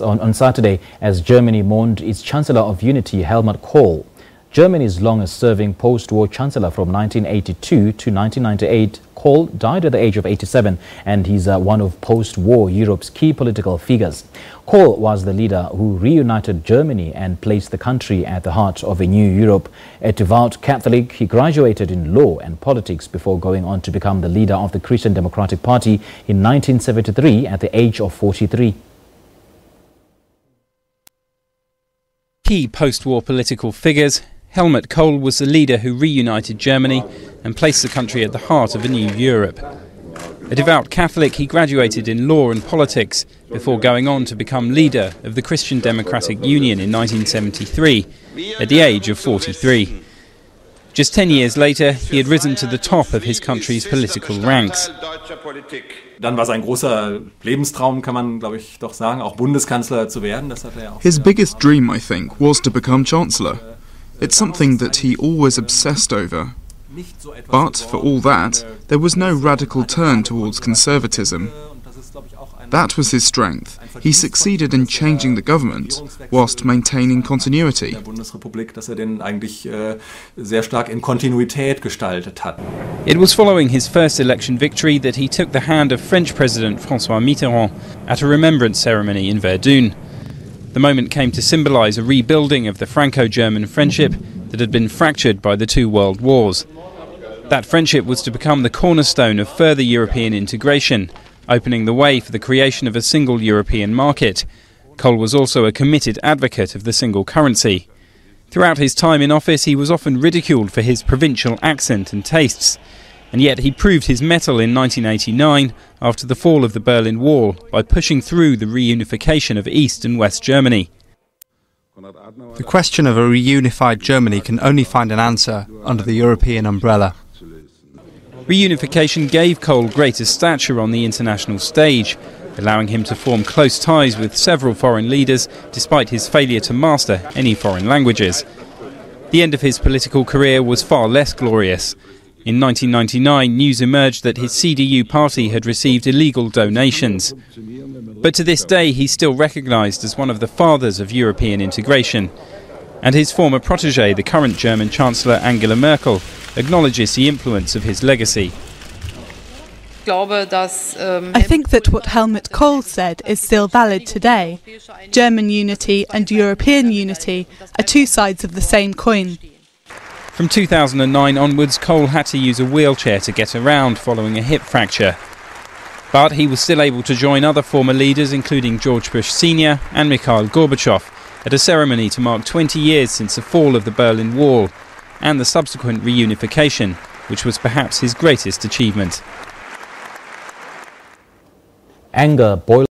on Saturday as Germany mourned its Chancellor of Unity, Helmut Kohl. Germany's longest-serving post-war chancellor from 1982 to 1998, Kohl died at the age of 87, and he's one of post-war Europe's key political figures. Kohl was the leader who reunited Germany and placed the country at the heart of a new Europe. A devout Catholic, he graduated in law and politics before going on to become the leader of the Christian Democratic Party in 1973 at the age of 43. Key post-war political figures. Helmut Kohl was the leader who reunited Germany and placed the country at the heart of a new Europe. A devout Catholic, he graduated in law and politics before going on to become leader of the Christian Democratic Union in 1973 at the age of 43. Just 10 years later, he had risen to the top of his country's political ranks. Dann war sein großer Lebenstraum, kann man, glaube ich, doch sagen, auch Bundeskanzler zu werden. Das hat auch. His biggest dream, I think, was to become chancellor. It's something that he always obsessed over. But for all that, there was no radical turn towards conservatism. That was his strength. He succeeded in changing the government whilst maintaining continuity. It was following his first election victory that he took the hand of French President François Mitterrand at a remembrance ceremony in Verdun. The moment came to symbolise a rebuilding of the Franco-German friendship that had been fractured by the two world wars. That friendship was to become the cornerstone of further European integration, opening the way for the creation of a single European market. Kohl was also a committed advocate of the single currency. Throughout his time in office, he was often ridiculed for his provincial accent and tastes. And yet he proved his mettle in 1989 after the fall of the Berlin Wall by pushing through the reunification of East and West Germany. The question of a reunified Germany can only find an answer under the European umbrella. Reunification gave Kohl greater stature on the international stage, allowing him to form close ties with several foreign leaders despite his failure to master any foreign languages. The end of his political career was far less glorious. In 1999, news emerged that his CDU party had received illegal donations. But to this day, he's still recognised as one of the fathers of European integration. And his former protégé, the current German Chancellor Angela Merkel, acknowledges the influence of his legacy. I think that what Helmut Kohl said is still valid today. German unity and European unity are two sides of the same coin. From 2009 onwards, Kohl had to use a wheelchair to get around following a hip fracture. But he was still able to join other former leaders, including George Bush Sr. and Mikhail Gorbachev, at a ceremony to mark 20 years since the fall of the Berlin Wall and the subsequent reunification, which was perhaps his greatest achievement. Anger boiled